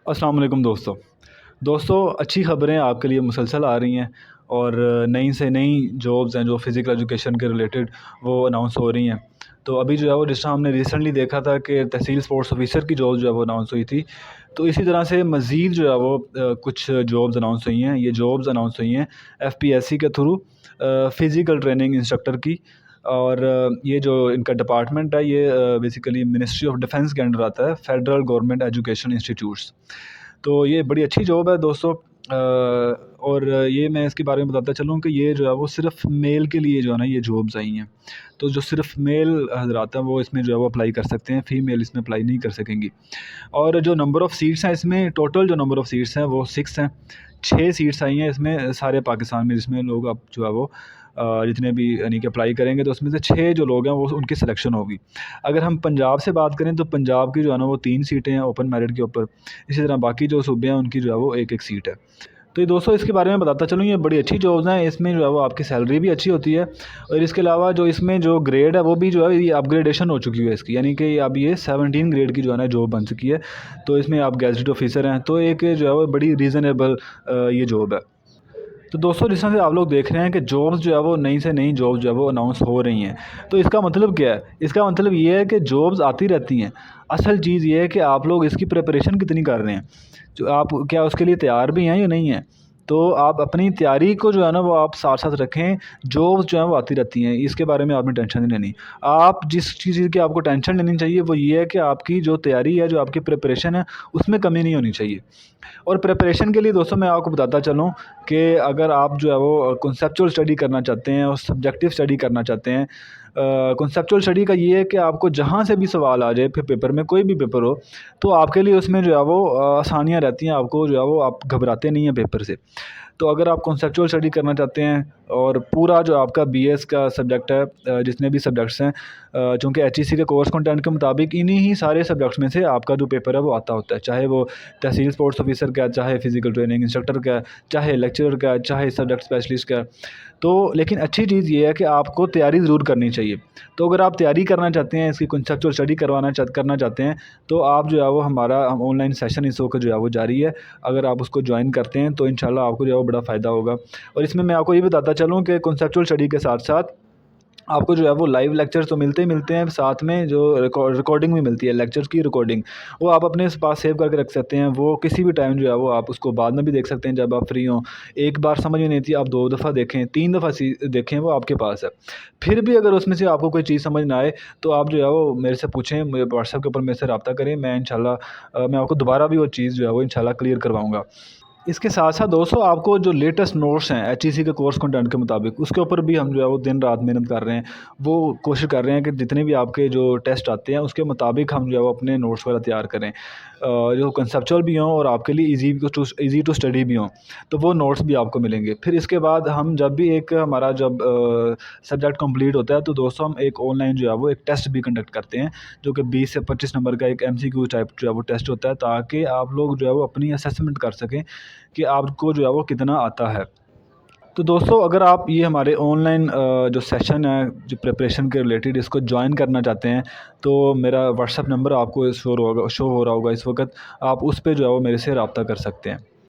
अस्सलाम वालेकुम दोस्तों अच्छी ख़बरें आपके लिए मुसलसल आ रही हैं और नई से नई जॉब्स हैं जो फ़िज़िकल एजुकेशन के रिलेटेड वो अनाउंस हो रही हैं। तो अभी जो है वो जिस तरह हमने रिसेंटली देखा था कि तहसील स्पोर्ट्स ऑफिसर की जॉब जो है वो अनाउंस हुई थी। तो इसी तरह से मज़ीद जो है वो कुछ जॉब्स अनाउंस हुई हैं। ये जॉब्स अनाउंस हुई हैं एफपीएससी के थ्रू, फ़िज़िकल ट्रेनिंग इंस्ट्रक्टर की। और ये जो इनका डिपार्टमेंट है ये बेसिकली मिनिस्ट्री ऑफ डिफेंस के अंडर आता है, फेडरल गवर्नमेंट एजुकेशन इंस्टीट्यूट्स। तो ये बड़ी अच्छी जॉब है दोस्तों। और ये मैं इसके बारे में बताता चलूँ कि ये जो है वो सिर्फ़ मेल के लिए जो है ना ये जॉब्स आई हैं। तो जो सिर्फ़ मेल हज़रात हैं वो इसमें जो है वो अप्लाई कर सकते हैं, फ़ीमेल इसमें अप्लाई नहीं कर सकेंगी। और जो नंबर ऑफ़ सीट्स हैं इसमें, टोटल जो नंबर ऑफ़ सीट्स हैं वो 6 हैं। 6 सीट्स आई हैं इसमें सारे पाकिस्तान में, जिसमें लोग अब जो है वो जितने भी यानी कि अप्लाई करेंगे तो उसमें से 6 जो लोग हैं वो उनकी सिलेक्शन होगी। अगर हम पंजाब से बात करें तो पंजाब की जो है ना वो 3 सीटें हैं ओपन मेरिट के ऊपर। इसी तरह बाकी जो सूबे हैं उनकी जो है वो 1-1 सीट है। तो ये दोस्तों इसके बारे में बताता चलूँ, ये बड़ी अच्छी जॉब्स हैं। इसमें जो है वो आपकी सैलरी भी अच्छी होती है और इसके अलावा जो इसमें जो ग्रेड है वो भी जो है ये अपग्रेडेशन हो चुकी है इसकी, यानी कि अब ये 17 ग्रेड की जो है ना जॉब बन चुकी है। तो इसमें आप गैजेट ऑफिसर हैं, तो एक जो है वो बड़ी रीज़नेबल ये जॉब है। तो दोस्तों जिस तरह से आप लोग देख रहे हैं कि जॉब्स जो है वो नई से नई जॉब्स जो है वो अनाउंस हो रही हैं। तो इसका मतलब क्या है? इसका मतलब ये है कि जॉब्स आती रहती हैं। असल चीज़ ये है कि आप लोग इसकी प्रिपरेशन कितनी कर रहे हैं। जो आप क्या उसके लिए तैयार भी हैं या नहीं हैं? तो आप अपनी तैयारी को जो है ना वो आप साथ-साथ रखें। जॉब्स जो हैं वो आती रहती हैं, इसके बारे में आपने टेंशन नहीं लेनी। आप जिस चीज़ की आपको टेंशन लेनी चाहिए वो ये है कि आपकी जो तैयारी है, जो आपकी प्रिपरेशन है, उसमें कमी नहीं होनी चाहिए। और प्रिपरेशन के लिए दोस्तों मैं आपको बताता चलूँ कि अगर आप जो है वो कॉन्सेप्चुअल स्टडी करना चाहते हैं और सब्जेक्टिव स्टडी करना चाहते हैं। कॉन्सेप्चुअल स्टडी का ये है कि आपको जहाँ से भी सवाल आ जाए, फिर पेपर में कोई भी पेपर हो, तो आपके लिए उसमें जो है वो आसानियाँ रहती हैं। आपको जो है वो आप घबराते नहीं हैं पेपर से। तो अगर आप कॉन्सेप्चुअल स्टडी करना चाहते हैं और पूरा जो आपका बीएस का सब्जेक्ट है, जितने भी सब्जेक्ट्स हैं, चूँकि एचईसी के कोर्स कंटेंट के मुताबिक इन्हीं ही सारे सब्जेक्ट्स में से आपका जो पेपर है वो आता होता है। चाहे वो तहसील स्पोर्ट्स ऑफिसर का है, चाहे फ़िज़िकल ट्रेनिंग इंस्ट्रक्टर का है, चाहे लेक्चरर का है, चाहे सब्जेक्ट स्पेशलिस्ट का है। तो लेकिन अच्छी चीज़ ये है कि आपको तैयारी ज़रूर करनी चाहिए। तो अगर आप तैयारी करना चाहते हैं, इसकी कॉन्सेप्चुअल स्टडी करना चाहते हैं, तो आप जो है वो हमारा ऑनलाइन सेशन इस वक्त जो है वो जारी है। अगर आप उसको ज्वाइन करते हैं तो इंशाल्लाह आपको जो है वो बड़ा फ़ायदा होगा। और इसमें मैं आपको ये बताता चलूँ कि कॉन्सेप्चुअल स्टडी के साथ-साथ आपको जो है वो लाइव लेक्चर्स तो मिलते ही मिलते हैं, साथ में जो रिकॉर्डिंग भी मिलती है, लेक्चर्स की रिकॉर्डिंग। वो आप अपने पास सेव करके रख सकते हैं। वो किसी भी टाइम जो है वो आप उसको बाद में भी देख सकते हैं जब आप फ्री हों। एक बार समझ में नहीं थी, आप 2 दफ़ा देखें, 3 दफ़ा देखें, वो आपके पास है। फिर भी अगर उसमें से आपको कोई चीज़ समझ ना आए तो आप जो है वो मेरे से पूछें, मेरे व्हाट्सएप के ऊपर मेरे से रब्ता करें। मैं इंशाल्लाह मैं आपको दोबारा भी वो चीज़ जो है वो इंशाल्लाह क्लियर करवाऊँगा। इसके साथ-साथ दोस्तों आपको जो लेटेस्ट नोट्स हैं एचईसी के कोर्स कंटेंट के मुताबिक, उसके ऊपर भी हम जो है वो दिन-रात मेहनत कर रहे हैं। वो कोशिश कर रहे हैं कि जितने भी आपके जो टेस्ट आते हैं उसके मुताबिक हम जो है वो अपने नोट्स वगैरह तैयार करें। जो कंसेप्चुअल भी हों और आपके लिए ईज़ी टू स्टडी भी हों, तो वो नोट्स भी आपको मिलेंगे। फिर इसके बाद हम जब भी एक हमारा जब सब्जेक्ट कंप्लीट होता है तो दोस्तों हम एक ऑनलाइन जो है वो एक टेस्ट भी कंडक्ट करते हैं, जो कि 20 से 25 नंबर का एक एमसीक्यू टाइप जो है वो टेस्ट होता है, ताकि आप लोग जो है वो अपनी असेसमेंट कर सकें कि आपको जो है वो कितना आता है। तो दोस्तों अगर आप ये हमारे ऑनलाइन जो सेशन है जो प्रिपरेशन के रिलेटेड, इसको जॉइन करना चाहते हैं, तो मेरा व्हाट्सएप नंबर आपको शो हो रहा होगा इस वक्त। आप उस पे जो है वो मेरे से रब्ता कर सकते हैं।